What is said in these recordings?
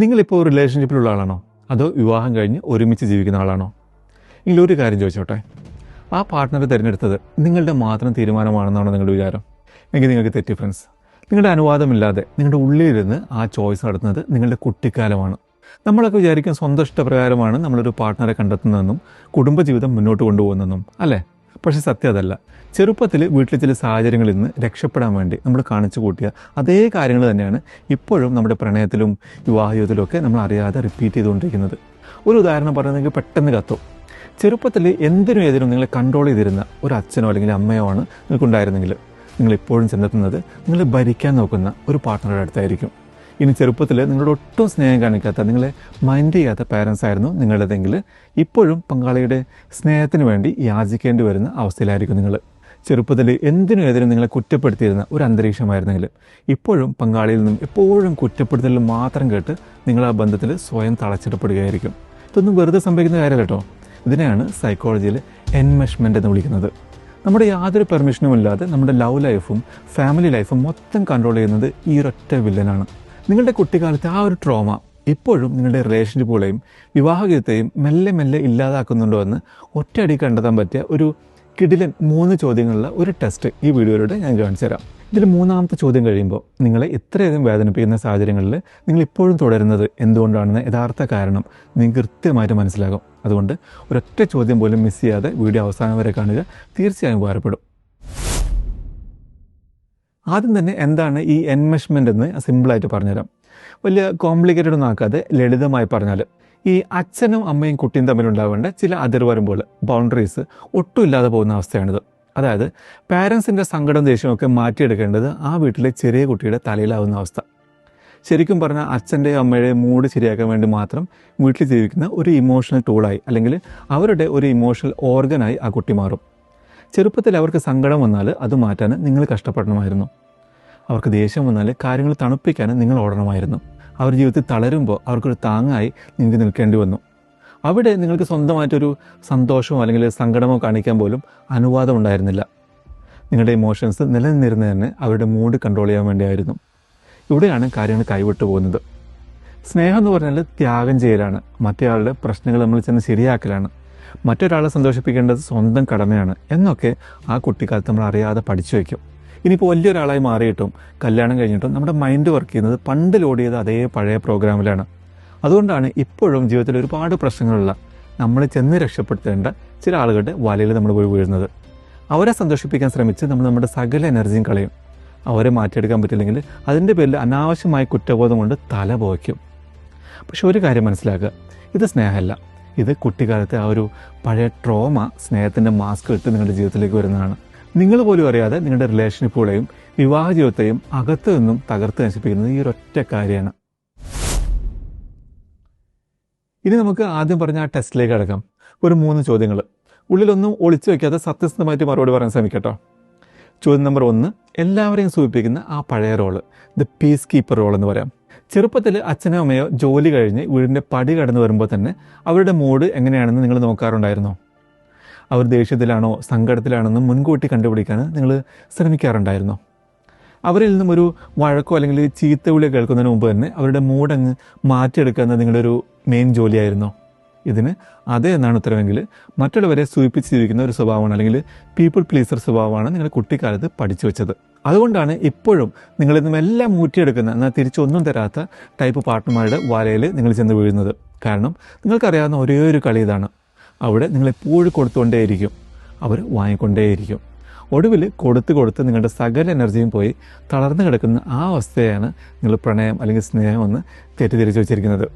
നിങ്ങളിപ്പോൾ ഒരു റിലേഷൻഷിപ്പിലുള്ള ആളാണോ, അതോ വിവാഹം കഴിഞ്ഞ് ഒരുമിച്ച് ജീവിക്കുന്ന ആളാണോ? എങ്കിൽ ഒരു കാര്യം ചോദിച്ചോട്ടെ, ആ പാർട്ട്ണറെ തിരഞ്ഞെടുത്തത് നിങ്ങളുടെ മാത്രം തീരുമാനമാണെന്നാണോ നിങ്ങളുടെ വിചാരം? എങ്കിൽ നിങ്ങൾക്ക് തെറ്റി ഫ്രണ്ട്സ്. നിങ്ങളുടെ അനുവാദമില്ലാതെ നിങ്ങളുടെ ഉള്ളിലിരുന്ന് ആ ചോയ്സ് നടത്തുന്നത് നിങ്ങളുടെ കുട്ടിക്കാലമാണ്. നമ്മളൊക്കെ വിചാരിക്കും സ്വന്തം ഇഷ്ടപ്രകാരമാണ് നമ്മളൊരു പാർട്ട്ണറെ കണ്ടെത്തുന്നതെന്നും കുടുംബജീവിതം മുന്നോട്ട് കൊണ്ടുപോകുന്നതെന്നും, അല്ലേ? പക്ഷേ സത്യം അതല്ല. ചെറുപ്പത്തിൽ വീട്ടിലെ ചില സാഹചര്യങ്ങളിൽ നിന്ന് രക്ഷപ്പെടാൻ വേണ്ടി നമ്മൾ കാണിച്ചു കൂട്ടിയ അതേ കാര്യങ്ങൾ തന്നെയാണ് ഇപ്പോഴും നമ്മുടെ പ്രണയത്തിലും വിവാഹ ജീവിതത്തിലും ഒക്കെ നമ്മൾ അറിയാതെ റിപ്പീറ്റ് ചെയ്തുകൊണ്ടിരിക്കുന്നത്. ഒരു ഉദാഹരണം പറഞ്ഞെങ്കിൽ പെട്ടെന്ന് കത്തും. ചെറുപ്പത്തിൽ എന്തിനും ഏതിനും നിങ്ങളെ കൺട്രോൾ ചെയ്തിരുന്ന ഒരു അച്ഛനോ അല്ലെങ്കിൽ അമ്മയോ ആണ് നിങ്ങൾക്കുണ്ടായിരുന്നെങ്കിൽ നിങ്ങൾ ഇപ്പോഴും ചെന്നെത്തുന്നത് നിങ്ങളെ ഭരിക്കാൻ നോക്കുന്ന ഒരു പാർട്ട്ണറുടെ അടുത്തായിരിക്കും. ഇനി ചെറുപ്പത്തിൽ നിങ്ങളോട് ഒട്ടും സ്നേഹം കാണിക്കാത്ത, നിങ്ങളെ മൈൻഡ് ചെയ്യാത്ത പാരൻസ് ആയിരുന്നു നിങ്ങളുടേതെങ്കിൽ ഇപ്പോഴും പങ്കാളിയുടെ സ്നേഹത്തിന് വേണ്ടി യാചിക്കേണ്ടി വരുന്ന അവസ്ഥയിലായിരിക്കും നിങ്ങൾ. ചെറുപ്പത്തിൽ എന്തിനും ഏതിനും നിങ്ങളെ കുറ്റപ്പെടുത്തിയിരുന്ന ഒരു അന്തരീക്ഷമായിരുന്നെങ്കിൽ ഇപ്പോഴും പങ്കാളിയിൽ നിന്നും എപ്പോഴും കുറ്റപ്പെടുത്തലിൽ മാത്രം കേട്ട് നിങ്ങൾ ആ ബന്ധത്തിൽ സ്വയം തളച്ചിടപ്പെടുകയായിരിക്കും. ഇതൊന്നും വെറുതെ സംഭവിക്കുന്ന കാര്യമല്ല കേട്ടോ. ഇതിനെയാണ് സൈക്കോളജിയിൽ എൻമെഷ്മെൻ്റ് എന്ന് വിളിക്കുന്നത്. നമ്മുടെ യാതൊരു പെർമിഷനും ഇല്ലാതെ നമ്മുടെ ലവ് ലൈഫും ഫാമിലി ലൈഫും മൊത്തം കൺട്രോൾ ചെയ്യുന്നത് ഈ ഒരൊറ്റ വില്ലനാണ്. നിങ്ങളുടെ കുട്ടിക്കാലത്തെ ആ ഒരു ട്രോമ ഇപ്പോഴും നിങ്ങളുടെ റിലേഷൻഷിപ്പുകളെയും വിവാഹ ജീവിതത്തെയും മെല്ലെ മെല്ലെ ഇല്ലാതാക്കുന്നുണ്ടോ എന്ന് ഒറ്റയടി കണ്ടെത്താൻ പറ്റിയ ഒരു കിടിലൻ 3 ചോദ്യങ്ങളുള്ള ഒരു ടെസ്റ്റ് ഈ വീഡിയോയിലൂടെ ഞാൻ കാണിച്ചു തരാം. ഇതിൽ 3ാമത്തെ ചോദ്യം കഴിയുമ്പോൾ നിങ്ങളെ ഇത്രയധികം വേദനിപ്പിക്കുന്ന സാഹചര്യങ്ങളിൽ നിങ്ങൾ ഇപ്പോഴും തുടരുന്നത് എന്തുകൊണ്ടാണെന്ന് യഥാർത്ഥ കാരണം നിങ്ങൾക്ക് കൃത്യമായിട്ട് മനസ്സിലാകും. അതുകൊണ്ട് ഒരൊറ്റ ചോദ്യം പോലും മിസ് ചെയ്യാതെ വീഡിയോ അവസാനം വരെ കാണുക, തീർച്ചയായും ഉപകാരപ്പെടും. ആദ്യം തന്നെ എന്താണ് ഈ എൻമെഷ്മെൻ്റ് എന്ന് സിമ്പിളായിട്ട് പറഞ്ഞുതരാം. വലിയ കോംപ്ലിക്കേറ്റഡ് ഒന്നും ആക്കാതെ ലളിതമായി പറഞ്ഞാൽ, ഈ അച്ഛനും അമ്മയും കുട്ടിയും തമ്മിലുണ്ടാവേണ്ട ചില അതിർവരമ്പുകൾ, ബൗണ്ടറീസ് ഒട്ടും ഇല്ലാതെ പോകുന്ന അവസ്ഥയാണിത്. അതായത് പാരൻസിൻ്റെ സങ്കടം ദേഷ്യമൊക്കെ മാറ്റിയെടുക്കേണ്ടത് ആ വീട്ടിലെ ചെറിയ കുട്ടിയുടെ തലയിലാവുന്ന അവസ്ഥ. ശരിക്കും പറഞ്ഞാൽ അച്ഛൻ്റെയോ അമ്മയുടെയോ മൂഡ് ശരിയാക്കാൻ വേണ്ടി മാത്രം വീട്ടിൽ ജീവിക്കുന്ന ഒരു ഇമോഷണൽ ടൂളായി, അല്ലെങ്കിൽ അവരുടെ ഒരു ഇമോഷണൽ ഓർഗനായി ആ കുട്ടി മാറും. ചെറുപ്പത്തിൽ അവർക്ക് സങ്കടം വന്നാൽ അത് മാറ്റാൻ നിങ്ങൾ കഷ്ടപ്പെടണമായിരുന്നു. അവർക്ക് ദേഷ്യം വന്നാൽ കാര്യങ്ങൾ തണുപ്പിക്കാൻ നിങ്ങൾ ഓടണമായിരുന്നു. അവർ ജീവിതത്തിൽ തളരുമ്പോൾ അവർക്കൊരു താങ്ങായി നിങ്ങൾക്ക് നിൽക്കേണ്ടി വന്നു. അവിടെ നിങ്ങൾക്ക് സ്വന്തമായിട്ടൊരു സന്തോഷമോ അല്ലെങ്കിൽ സങ്കടമോ കാണിക്കാൻ പോലും അനുവാദം ഉണ്ടായിരുന്നില്ല. നിങ്ങളുടെ ഇമോഷൻസ് നിലനിന്നിരുന്നത് തന്നെ അവരുടെ മൂഡ് കൺട്രോൾ ചെയ്യാൻ വേണ്ടിയായിരുന്നു. ഇവിടെയാണ് കാര്യങ്ങൾ കൈവിട്ടു പോകുന്നത്. സ്നേഹം എന്ന് പറഞ്ഞാൽ ത്യാഗം ചെയ്യലാണ്, മറ്റേയാളുടെ പ്രശ്നങ്ങൾ നമ്മൾ ചെന്ന് ശരിയാക്കലാണ്, മറ്റൊരാളെ സന്തോഷിപ്പിക്കേണ്ടത് സ്വന്തം കടമയാണ് എന്നൊക്കെ ആ കുട്ടിക്കാലത്ത് നമ്മൾ അറിയാതെ പഠിച്ചു വയ്ക്കും. ഇനിയിപ്പോൾ വലിയൊരാളായി മാറിയിട്ടും കല്യാണം കഴിഞ്ഞിട്ടും നമ്മുടെ മൈൻഡ് വർക്ക് ചെയ്യുന്നത് പണ്ട് ലോഡ് ചെയ്ത അതേ പഴയ പ്രോഗ്രാമിലാണ്. അതുകൊണ്ടാണ് ഇപ്പോഴും ജീവിതത്തിൽ ഒരുപാട് പ്രശ്നങ്ങളുള്ള നമ്മൾ ചെന്ന് രക്ഷപ്പെടുത്തേണ്ട ചില ആളുകളുടെ വലയിൽ നമ്മൾ പോയി വീഴുന്നത്. അവരെ സന്തോഷിപ്പിക്കാൻ ശ്രമിച്ച് നമ്മൾ നമ്മുടെ സകല എനർജിയും കളയും. അവരെ മാറ്റിയെടുക്കാൻ പറ്റില്ലെങ്കിൽ അതിൻ്റെ പേരിൽ അനാവശ്യമായ കുറ്റബോധം കൊണ്ട് തല പോയ്ക്കും. പക്ഷെ ഒരു കാര്യം മനസ്സിലാക്കുക, ഇത് സ്നേഹമല്ല. ഇത് കുട്ടിക്കാലത്തെ ആ ഒരു പഴയ ട്രോമ സ്നേഹത്തിൻ്റെ മാസ്ക് ഇട്ട് നിങ്ങളുടെ ജീവിതത്തിലേക്ക് വരുന്നതാണ്. നിങ്ങൾ പോലും അറിയാതെ നിങ്ങളുടെ റിലേഷൻഷിപ്പുകളെയും വിവാഹ ജീവിതത്തെയും അകത്തു നിന്നും തകർത്ത് നശിപ്പിക്കുന്നത് ഈ ഒരൊറ്റ കാര്യമാണ്. ഇനി നമുക്ക് ആദ്യം പറഞ്ഞ ആ ടെസ്റ്റിലേക്ക് അടക്കാം. ഒരു 3 ചോദ്യങ്ങൾ, ഉള്ളിലൊന്നും ഒളിച്ചു വയ്ക്കാതെ സത്യസന്ധമായിട്ട് മറുപടി പറയാൻ ശ്രമിക്കട്ടോ. ചോദ്യം നമ്പർ 1, എല്ലാവരെയും സൂചിപ്പിക്കുന്ന ആ പഴയ role, the peace keeper role എന്ന് പറയാം. ചെറുപ്പത്തിൽ അച്ഛനോ അമ്മയോ ജോലി കഴിഞ്ഞ് വീടിൻ്റെ പടി കടന്നു വരുമ്പോൾ തന്നെ അവരുടെ മൂഡ് എങ്ങനെയാണെന്ന് നിങ്ങൾ നോക്കാറുണ്ടായിരുന്നോ? അവർ ദേഷ്യത്തിലാണോ സങ്കടത്തിലാണെന്ന് മുൻകൂട്ടി കണ്ടുപിടിക്കാൻ നിങ്ങൾ ശ്രമിക്കാറുണ്ടായിരുന്നോ? അവരിൽ നിന്നും ഒരു വഴക്കോ അല്ലെങ്കിൽ ചീത്ത വിളിയോ കേൾക്കുന്നതിന് മുമ്പ് തന്നെ അവരുടെ മൂഡങ്ങ് മാറ്റിയെടുക്കുക എന്നത് നിങ്ങളുടെ ഒരു മെയിൻ ജോലിയായിരുന്നോ? ഇതിന് അതെ എന്നാണ് ഉത്തരവെങ്കിൽ മറ്റുള്ളവരെ സൂചിപ്പിച്ച് ജീവിക്കുന്ന ഒരു സ്വഭാവമാണ്, അല്ലെങ്കിൽ പീപ്പിൾ പ്ലീസർ സ്വഭാവമാണ് നിങ്ങൾ കുട്ടിക്കാലത്ത് പഠിച്ചു വെച്ചത്. അതുകൊണ്ടാണ് ഇപ്പോഴും നിങ്ങളിൽ നിന്നും എല്ലാം മൂറ്റിയെടുക്കുന്ന എന്നാൽ തിരിച്ചൊന്നും തരാത്ത ടൈപ്പ് പാർട്ട്ണർമാരുടെ വലയിൽ നിങ്ങൾ ചെന്ന് വീഴുന്നത്. കാരണം നിങ്ങൾക്കറിയാവുന്ന ഒരേ ഒരു കളി ഇതാണ്. അവിടെ നിങ്ങളെപ്പോഴും കൊടുത്തുകൊണ്ടേയിരിക്കും, അവർ വാങ്ങിക്കൊണ്ടേയിരിക്കും. ഒടുവിൽ കൊടുത്ത് നിങ്ങളുടെ സകല എനർജിയും പോയി തളർന്നു കിടക്കുന്ന ആ അവസ്ഥയാണ് നിങ്ങൾ പ്രണയം അല്ലെങ്കിൽ സ്നേഹം എന്ന് തെറ്റിദ്ധരിച്ച് വെച്ചിരിക്കുന്നത്.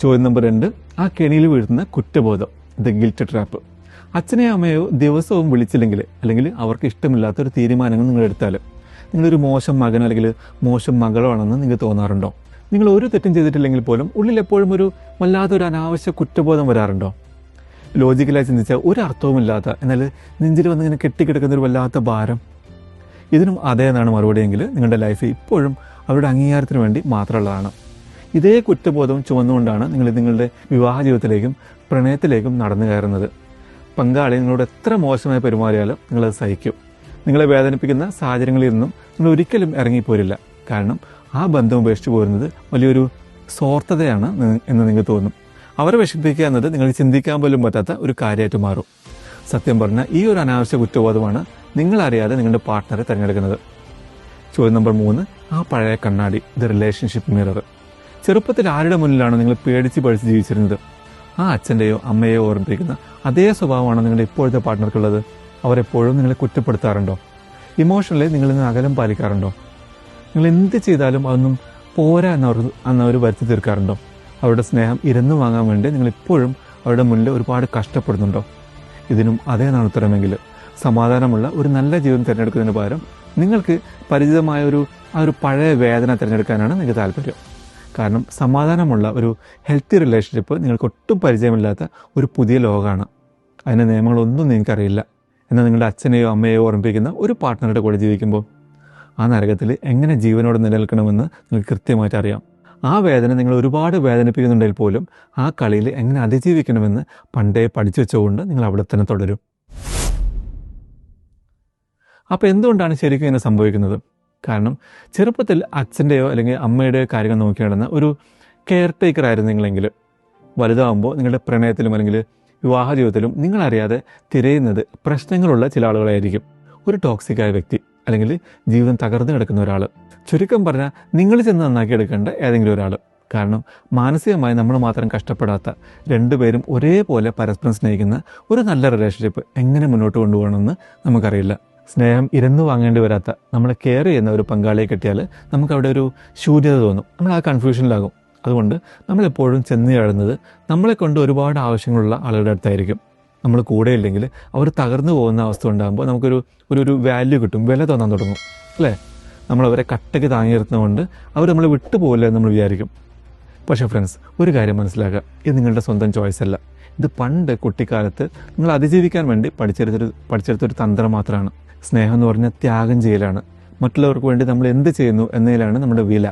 ചോദ്യം നമ്പർ 2, ആ കെണിയിൽ വീഴുന്ന കുറ്റബോധം, ദ ഗിൽറ്റ് ട്രാപ്പ്. അച്ഛനെയോ അമ്മയോ ദിവസവും വിളിച്ചില്ലെങ്കിൽ അല്ലെങ്കിൽ അവർക്ക് ഇഷ്ടമില്ലാത്തൊരു തീരുമാനങ്ങൾ നിങ്ങൾ എടുത്താൽ നിങ്ങളൊരു മോശം മകനോ അല്ലെങ്കിൽ മോശം മകളോ ആണെന്ന് നിങ്ങൾക്ക് തോന്നാറുണ്ടോ? നിങ്ങൾ ഒരു തെറ്റും ചെയ്തിട്ടില്ലെങ്കിൽ പോലും ഉള്ളിൽ എപ്പോഴും ഒരു വല്ലാത്തൊരു അനാവശ്യ കുറ്റബോധം വരാറുണ്ടോ? ലോജിക്കലായി ചിന്തിച്ചാൽ ഒരു അർത്ഥവുമില്ലാത്ത, എന്നാൽ നെഞ്ചിൽ വന്നിങ്ങനെ കെട്ടിക്കിടക്കുന്ന ഒരു വല്ലാത്ത ഭാരം. ഇതിനും അതേ എന്നാണ് മറുപടിയെങ്കിൽ നിങ്ങളുടെ ലൈഫ് ഇപ്പോഴും അവരുടെ അംഗീകാരത്തിന് വേണ്ടി മാത്രമുള്ളതാണ്. ഇതേ കുറ്റബോധം ചുമന്നുകൊണ്ടാണ് നിങ്ങൾ നിങ്ങളുടെ വിവാഹ ജീവിതത്തിലേക്കും പ്രണയത്തിലേക്കും നടന്നു കയറുന്നത്. പങ്കാളി നിങ്ങളോട് എത്ര മോശമായി പെരുമാറിയാലും നിങ്ങളത് സഹിക്കും. നിങ്ങളെ വേദനിപ്പിക്കുന്ന സാഹചര്യങ്ങളിൽ നിന്നും നിങ്ങൾ ഒരിക്കലും ഇറങ്ങിപ്പോരില്ല. കാരണം ആ ബന്ധം ഉപേക്ഷിച്ച് പോരുന്നത് വലിയൊരു സ്വാർത്ഥതയാണ് എന്ന് നിങ്ങൾക്ക് തോന്നും. അവരെ വിഷമിപ്പിക്കുക എന്നത് നിങ്ങൾക്ക് ചിന്തിക്കാൻ പോലും പറ്റാത്ത ഒരു കാര്യമായിട്ട് മാറും. സത്യം പറഞ്ഞാൽ ഈ ഒരു അനാവശ്യ കുറ്റബോധമാണ് നിങ്ങളറിയാതെ നിങ്ങളുടെ പാർട്ട്ണറെ തിരഞ്ഞെടുക്കുന്നത്. ചോദ്യം നമ്പർ 3, ആ പഴയ കണ്ണാടി, ദ റിലേഷൻഷിപ്പ് മിറർ. ചെറുപ്പത്തിൽ ആരുടെ മുന്നിലാണോ നിങ്ങൾ പേടിച്ച് ജീവിച്ചിരുന്നത്? ആ അച്ഛൻ്റെയോ അമ്മയെയോ ഓർമ്മിപ്പിക്കുന്ന അതേ സ്വഭാവമാണോ നിങ്ങളുടെ ഇപ്പോഴത്തെ പാർട്ട്ണർക്കുള്ളത്? അവരെപ്പോഴും നിങ്ങളെ കുറ്റപ്പെടുത്താറുണ്ടോ? ഇമോഷണലി നിങ്ങളിൽ നിന്ന് അകലം പാലിക്കാറുണ്ടോ? നിങ്ങൾ എന്ത് ചെയ്താലും അതൊന്നും പോരാ എന്നവർ വരുത്തി തീർക്കാറുണ്ടോ? അവരുടെ സ്നേഹം ഇരന്നു വാങ്ങാൻ വേണ്ടി നിങ്ങളിപ്പോഴും അവരുടെ മുന്നിൽ ഒരുപാട് കഷ്ടപ്പെടുന്നുണ്ടോ? ഇതിനും അതേ ഉത്തരമെങ്കിൽ സമാധാനമുള്ള ഒരു നല്ല ജീവിതം തിരഞ്ഞെടുക്കുന്നതിന് പകരം നിങ്ങൾക്ക് പരിചിതമായ ആ ഒരു പഴയ വേദന തിരഞ്ഞെടുക്കാനാണ് നിങ്ങൾക്ക് താല്പര്യം. കാരണം സമാധാനമുള്ള ഒരു ഹെൽത്തി റിലേഷൻഷിപ്പ് നിങ്ങൾക്ക് ഒട്ടും പരിചയമില്ലാത്ത ഒരു പുതിയ ലോകമാണ്. അതിൻ്റെ നിയമങ്ങളൊന്നും നിങ്ങൾക്കറിയില്ല. എന്നാൽ നിങ്ങളുടെ അച്ഛനെയോ അമ്മയെയോ ഓർമ്മിപ്പിക്കുന്ന ഒരു പാർട്ട്ണറുടെ കൂടെ ജീവിക്കുമ്പോൾ ആ നരകത്തിൽ എങ്ങനെ ജീവനോടെ നിലനിൽക്കണമെന്ന് നിങ്ങൾക്ക് കൃത്യമായിട്ട് അറിയാം. ആ വേദന നിങ്ങൾ ഒരുപാട് വേദനിപ്പിക്കുന്നുണ്ടെങ്കിൽ പോലും ആ കളിയിൽ എങ്ങനെ അതിജീവിക്കണമെന്ന് പണ്ടേ പഠിച്ചു വെച്ചുകൊണ്ട് നിങ്ങൾ അവിടെ തന്നെ തുടരും. അപ്പോൾ എന്തുകൊണ്ടാണ് ശരിക്കും ഇങ്ങനെ സംഭവിക്കുന്നത്? കാരണം ചെറുപ്പത്തിൽ അച്ഛൻ്റെയോ അല്ലെങ്കിൽ അമ്മയുടെയോ കാര്യങ്ങൾ നോക്കി നടന്ന ഒരു കെയർ ടേക്കർ ആയിരുന്നു നിങ്ങളെങ്കിൽ, വലുതാകുമ്പോൾ നിങ്ങളുടെ പ്രണയത്തിലും അല്ലെങ്കിൽ വിവാഹ ജീവിതത്തിലും നിങ്ങളറിയാതെ തിരയുന്നത് പ്രശ്നങ്ങളുള്ള ചില ആളുകളായിരിക്കും. ഒരു ടോക്സിക്കായ വ്യക്തി അല്ലെങ്കിൽ ജീവിതം തകർന്നു കിടക്കുന്ന ഒരാൾ, ചുരുക്കം പറഞ്ഞാൽ നിങ്ങൾ ചെന്ന് നന്നാക്കി എടുക്കേണ്ട ഏതെങ്കിലും ഒരാൾ. കാരണം മാനസികമായി നമ്മൾ മാത്രം കഷ്ടപ്പെടാത്ത, രണ്ടുപേരും ഒരേപോലെ പരസ്പരം സ്നേഹിക്കുന്ന ഒരു നല്ല റിലേഷൻഷിപ്പ് എങ്ങനെ മുന്നോട്ട് കൊണ്ടുപോകണമെന്ന് നമുക്കറിയില്ല. സ്നേഹം ഇരന്നു വാങ്ങേണ്ടി വരാത്ത, നമ്മളെ കെയർ ചെയ്യുന്ന ഒരു പങ്കാളിയെ കിട്ടിയാൽ നമുക്കവിടെ ഒരു ശൂന്യത തോന്നും, നമ്മൾ ആ കൺഫ്യൂഷനിലാകും. അതുകൊണ്ട് നമ്മളെപ്പോഴും ചെന്ന് ചാടുന്നത് നമ്മളെ കൊണ്ട് ഒരുപാട് ആവശ്യങ്ങളുള്ള ആളുകളുടെ അടുത്തായിരിക്കും. നമ്മൾ കൂടെ ഇല്ലെങ്കിൽ അവർ തകർന്നു പോകുന്ന അവസ്ഥ ഉണ്ടാകുമ്പോൾ നമുക്കൊരു വാല്യൂ കിട്ടും, വില തോന്നാൻ തുടങ്ങും, അല്ലേ? നമ്മളവരെ കട്ടയ്ക്ക് താങ്ങി നിർത്തുന്നതുകൊണ്ട് അവർ നമ്മളെ വിട്ടുപോകില്ല എന്ന് നമ്മൾ വിചാരിക്കും. പക്ഷേ ഫ്രണ്ട്സ്, ഒരു കാര്യം മനസ്സിലാക്കുക, ഇത് നിങ്ങളുടെ സ്വന്തം ചോയ്സ് അല്ല. ഇത് പണ്ട് കുട്ടിക്കാലത്ത് നിങ്ങൾ അതിജീവിക്കാൻ വേണ്ടി പഠിച്ചെടുത്തൊരു തന്ത്രം മാത്രമാണ്. സ്നേഹം എന്ന് പറഞ്ഞാൽ ത്യാഗം ചെയ്യലാണ്. മറ്റുള്ളവർക്ക് വേണ്ടി നമ്മൾ എന്ത് ചെയ്യുന്നു എന്നതിലാണ് നമ്മുടെ വില.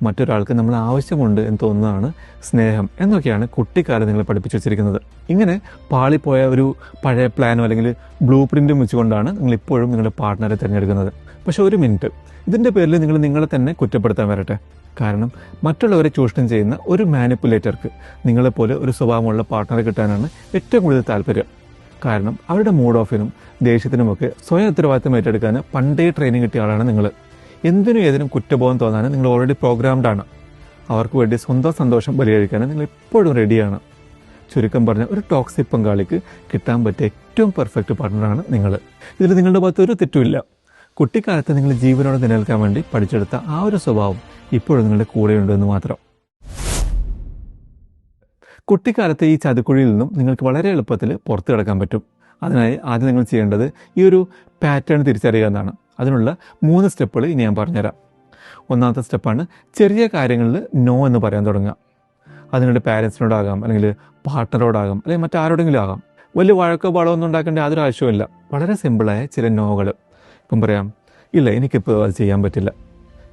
മറ്റൊരാൾക്ക് നമ്മൾ ആവശ്യമുണ്ട് എന്ന് തോന്നുന്നതാണ് സ്നേഹം എന്നൊക്കെയാണ് കുട്ടിക്കാലം നിങ്ങൾ പഠിപ്പിച്ചു വെച്ചിരിക്കുന്നത്. ഇങ്ങനെ പാളിപ്പോയ ഒരു പഴയ പ്ലാനോ അല്ലെങ്കിൽ ബ്ലൂ പ്രിൻറ്റും വെച്ചുകൊണ്ടാണ് നിങ്ങളിപ്പോഴും നിങ്ങളുടെ പാർട്ട്ണറെ തിരഞ്ഞെടുക്കുന്നത്. പക്ഷേ ഒരു മിനിറ്റ്, ഇതിൻ്റെ പേരിൽ നിങ്ങൾ നിങ്ങളെ തന്നെ കുറ്റപ്പെടുത്താൻ വരട്ടെ. കാരണം മറ്റുള്ളവരെ ചൂഷണം ചെയ്യുന്ന ഒരു മാനിപ്പുലേറ്റർക്ക് നിങ്ങളെപ്പോലെ ഒരു സ്വഭാവമുള്ള പാർട്ട്ണറെ കിട്ടാനാണ് ഏറ്റവും കൂടുതൽ താല്പര്യം. കാരണം അവരുടെ മൂഡ് ഓഫിനും ദേഷ്യത്തിനുമൊക്കെ സ്വയം ഉത്തരവാദിത്തം ഏറ്റെടുക്കാൻ പണ്ടേ ട്രെയിനിങ് കിട്ടിയ ആളാണ് നിങ്ങൾ. എന്തിനും ഏതിനും കുറ്റബോധം തോന്നാൻ നിങ്ങൾ ഓൾറെഡി പ്രോഗ്രാംഡാണ്. അവർക്ക് വേണ്ടി സ്വന്തം സന്തോഷം ബലികഴിക്കാൻ നിങ്ങൾ എപ്പോഴും റെഡിയാണ്. ചുരുക്കം പറഞ്ഞ ഒരു ടോക്സിക് പങ്കാളിക്ക് കിട്ടാൻ പറ്റിയ ഏറ്റവും പെർഫെക്റ്റ് പാർട്ട്ണറാണ് നിങ്ങൾ. ഇതിൽ നിങ്ങളുടെ ഭാഗത്ത് ഒരു തെറ്റുമില്ല. കുട്ടിക്കാലത്ത് നിങ്ങൾ ജീവനോടെ നിലനിൽക്കാൻ വേണ്ടി പഠിച്ചെടുത്ത ആ ഒരു സ്വഭാവം ഇപ്പോഴും നിങ്ങളുടെ കൂടെയുണ്ടെന്ന് മാത്രം. കുട്ടിക്കാലത്തെ ഈ ചതുക്കുഴിയിൽ നിന്നും നിങ്ങൾക്ക് വളരെ എളുപ്പത്തിൽ പുറത്തു കിടക്കാൻ പറ്റും. അതിനായി ആദ്യം നിങ്ങൾ ചെയ്യേണ്ടത് ഈ ഒരു പാറ്റേൺ തിരിച്ചറിയുക എന്നാണ്. അതിനുള്ള 3 സ്റ്റെപ്പുകൾ ഇനി ഞാൻ പറഞ്ഞുതരാം. ഒന്നാമത്തെ സ്റ്റെപ്പാണ് ചെറിയ കാര്യങ്ങളിൽ നോ എന്ന് പറയാൻ തുടങ്ങുക. അത് നിങ്ങളുടെ പാരൻസിനോടാകാം, അല്ലെങ്കിൽ പാർട്ട്ണറോടാകാം, അല്ലെങ്കിൽ മറ്റാരോടെങ്കിലും ആകാം. വലിയ വഴക്കോ ബളമോ ഒന്നും ഉണ്ടാക്കേണ്ട യാതൊരു ആവശ്യമില്ല. വളരെ സിമ്പിളായ ചില നോകൾ. ഇപ്പം പറയാം, ഇല്ല എനിക്കിപ്പോൾ അത് ചെയ്യാൻ പറ്റില്ല,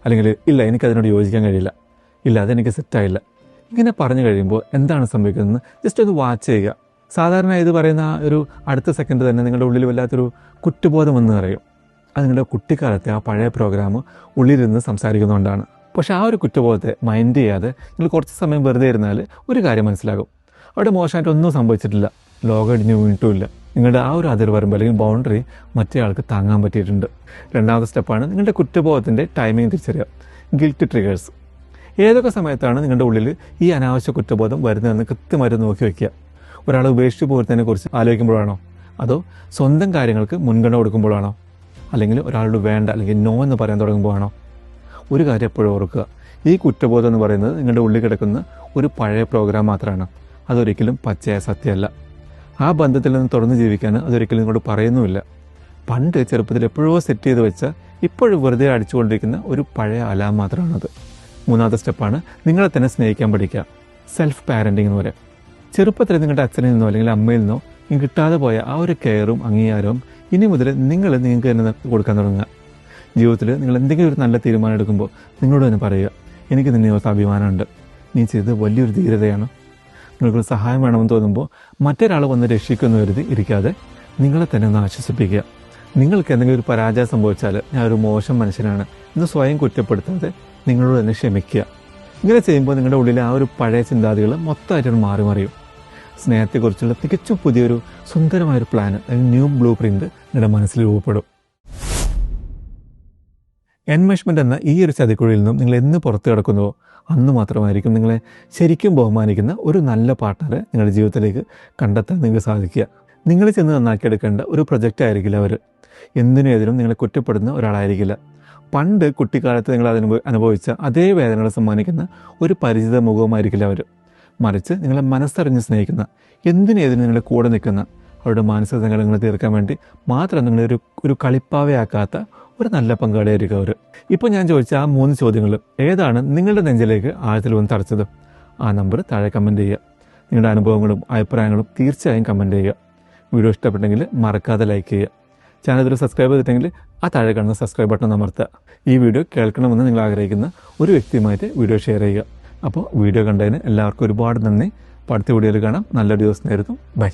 അല്ലെങ്കിൽ ഇല്ല എനിക്കതിനോട് യോജിക്കാൻ കഴിയില്ല, ഇല്ല അതെനിക്ക് സെറ്റായില്ല. ഇങ്ങനെ പറഞ്ഞു കഴിയുമ്പോൾ എന്താണ് സംഭവിക്കുന്നതെന്ന് ജസ്റ്റ് ഒന്ന് വാച്ച് ചെയ്യുക. സാധാരണ ഇത് പറയുന്ന ഒരു അടുത്ത സെക്കൻഡ് തന്നെ നിങ്ങളുടെ ഉള്ളിൽ വല്ലാത്തൊരു കുറ്റബോധം എന്ന് പറയും. അത് നിങ്ങളുടെ കുട്ടിക്കാലത്തെ ആ പഴയ പ്രോഗ്രാം ഉള്ളിലിരുന്ന് സംസാരിക്കുന്നതുകൊണ്ടാണ്. പക്ഷേ ആ ഒരു കുറ്റബോധത്തെ മൈൻഡ് ചെയ്യാതെ നിങ്ങൾ കുറച്ച് സമയം വെറുതെ ഇരുന്നാൽ ഒരു കാര്യം മനസ്സിലാകും, അവിടെ മോശമായിട്ടൊന്നും സംഭവിച്ചിട്ടില്ല, ലോകം ഇടിഞ്ഞു വീണിട്ടുമില്ല. നിങ്ങളുടെ ആ ഒരു അതിർവരമ്പ് അല്ലെങ്കിൽ ബൗണ്ടറി മറ്റേ ആൾക്ക് താങ്ങാൻ പറ്റിയിട്ടുണ്ട്. രണ്ടാമത്തെ സ്റ്റെപ്പാണ് നിങ്ങളുടെ കുറ്റബോധത്തിൻ്റെ ടൈമിംഗ് തിരിച്ചറിയുക. Guilt triggers. ഏതൊക്കെ സമയത്താണ് നിങ്ങളുടെ ഉള്ളിൽ ഈ അനാവശ്യ കുറ്റബോധം വരുന്നതെന്ന് കൃത്യമായിട്ട് നോക്കി വയ്ക്കുക. ഒരാളെ ഉപേക്ഷിച്ച് പോകുന്നതിനെ കുറിച്ച് ആലോചിക്കുമ്പോഴാണോ, അതോ സ്വന്തം കാര്യങ്ങൾക്ക് മുൻഗണന കൊടുക്കുമ്പോഴാണോ, അല്ലെങ്കിൽ ഒരാളോട് വേണ്ട അല്ലെങ്കിൽ നോ എന്ന് പറയാൻ തുടങ്ങുമ്പോഴാണോ? ഒരു കാര്യം എപ്പോഴും ഓർക്കുക, ഈ കുറ്റബോധം എന്ന് പറയുന്നത് നിങ്ങളുടെ ഉള്ളിൽ കിടക്കുന്ന ഒരു പഴയ പ്രോഗ്രാം മാത്രമാണ്. അതൊരിക്കലും പച്ചയായ സത്യമല്ല. ആ ബന്ധത്തിൽ നിന്ന് തുറന്ന് ജീവിക്കാൻ അതൊരിക്കലും നിങ്ങളോട് പറയുന്നുമില്ല. പണ്ട് ചെറുപ്പത്തിൽ എപ്പോഴോ സെറ്റ് ചെയ്ത് വെച്ച ഇപ്പോഴും വെറുതെ അടിച്ചുകൊണ്ടിരിക്കുന്ന ഒരു പഴയ അലാം മാത്രമാണത്. മൂന്നാമത്തെ സ്റ്റെപ്പാണ് നിങ്ങളെ തന്നെ സ്നേഹിക്കാൻ പഠിക്കുക. സെൽഫ് പാരൻറ്റിങ് എന്ന് പറയാം. ചെറുപ്പത്തിൽ നിങ്ങളുടെ അച്ഛനിൽ നിന്നോ അല്ലെങ്കിൽ അമ്മയിൽ നിന്നോ നിങ്ങൾക്ക് കിട്ടാതെ പോയ ആ ഒരു കെയറും അംഗീകാരവും ഇനി മുതൽ നിങ്ങൾക്ക് തന്നെ കൊടുക്കാൻ തുടങ്ങുക. ജീവിതത്തിൽ നിങ്ങൾ എന്തെങ്കിലും ഒരു നല്ല തീരുമാനം എടുക്കുമ്പോൾ നിങ്ങളോട് തന്നെ പറയുക, എനിക്ക് നിന്നെ ഓർത്ത് അഭിമാനമുണ്ട്, നീ ചെയ്തത് വലിയൊരു ധീരതയാണ്. നിങ്ങൾക്കൊരു സഹായം വേണമെന്ന് തോന്നുമ്പോൾ മറ്റൊരാൾ വന്ന് രക്ഷിക്കുമെന്ന് കരുതി ഇരിക്കാതെ നിങ്ങളെ തന്നെ ഒന്ന് ആശ്വസിപ്പിക്കുക. നിങ്ങൾക്ക് എന്തെങ്കിലും ഒരു പരാജയം സംഭവിച്ചാൽ ഞാൻ ഒരു മോശം മനുഷ്യനാണ് എന്ന് സ്വയം കുറ്റപ്പെടുത്താതെ നിങ്ങളോട് തന്നെ ക്ഷമിക്കുക. ഇങ്ങനെ ചെയ്യുമ്പോൾ നിങ്ങളുടെ ഉള്ളിലെ ആ ഒരു പഴയ ചിന്താഗതികൾ മൊത്തമായിട്ട് മാറി മറിയും. സ്നേഹത്തെക്കുറിച്ചുള്ള തികച്ചും പുതിയൊരു സുന്ദരമായൊരു പ്ലാന്, ന്യൂ ബ്ലൂ പ്രിൻ്റ് നിങ്ങളുടെ മനസ്സിൽ രൂപപ്പെടും. എൻമേഷ്മെൻ്റ് എന്ന ഈ ഒരു ചതിക്കുഴിയിൽ നിന്നും നിങ്ങൾ എന്ന് പുറത്ത് കിടക്കുന്നുവോ അന്ന് മാത്രമായിരിക്കും നിങ്ങളെ ശരിക്കും ബഹുമാനിക്കുന്ന ഒരു നല്ല പാർട്ട്ണറെ നിങ്ങളുടെ ജീവിതത്തിലേക്ക് കണ്ടെത്താൻ നിങ്ങൾക്ക് സാധിക്കുക. നിങ്ങൾ ചെന്ന് നന്നാക്കിയെടുക്കേണ്ട ഒരു പ്രൊജക്റ്റ് ആയിരിക്കില്ല അവർ. എന്തിനും ഏതിനും നിങ്ങളെ കുറ്റപ്പെടുന്ന ഒരാളായിരിക്കില്ല. പണ്ട് കുട്ടിക്കാലത്ത് നിങ്ങൾ അനുഭവിച്ച അതേ വേദനകൾ സമ്മാനിക്കുന്ന ഒരു പരിചിത മുഖവുമായിരിക്കില്ല അവർ. മറിച്ച് നിങ്ങളെ മനസ്സറിഞ്ഞ് സ്നേഹിക്കുന്ന, എന്തിനേതിനും നിങ്ങളെ കൂടെ നിൽക്കുന്ന, അവരുടെ മാനസിക സങ്കടങ്ങൾ തീർക്കാൻ വേണ്ടി മാത്രം നിങ്ങളൊരു കളിപ്പാവയാക്കാത്ത ഒരു നല്ല പങ്കാളിയായിരിക്കും അവർ. ഇപ്പോൾ ഞാൻ ചോദിച്ച ആ 3 ചോദ്യങ്ങൾ ഏതാണ് നിങ്ങളുടെ നെഞ്ചിലേക്ക് ആഴത്തിൽ വന്ന് തറച്ചത്? ആ നമ്പർ താഴെ കമൻറ്റ് ചെയ്യുക. നിങ്ങളുടെ അനുഭവങ്ങളും അഭിപ്രായങ്ങളും തീർച്ചയായും കമൻറ്റ് ചെയ്യുക. വീഡിയോ ഇഷ്ടപ്പെട്ടെങ്കിൽ മറക്കാതെ ലൈക്ക് ചെയ്യുക. ചാനൽ സബ്സ്ക്രൈബ് ചെയ്തിട്ടെങ്കിൽ ആ താഴെ കാണുന്ന സബ്സ്ക്രൈബ് ബട്ടൺ അമർത്തുക. ഈ വീഡിയോ കേൾക്കണമെന്ന് നിങ്ങൾ ആഗ്രഹിക്കുന്ന ഒരു വ്യക്തിയുമായിട്ട് വീഡിയോ ഷെയർ ചെയ്യുക. അപ്പോൾ വീഡിയോ കണ്ടതിന് എല്ലാവർക്കും ഒരുപാട് നന്ദി. അടുത്ത വീഡിയോയിൽ കാണാം. നല്ലൊരു ദിവസം നേരുന്നു. ബൈ.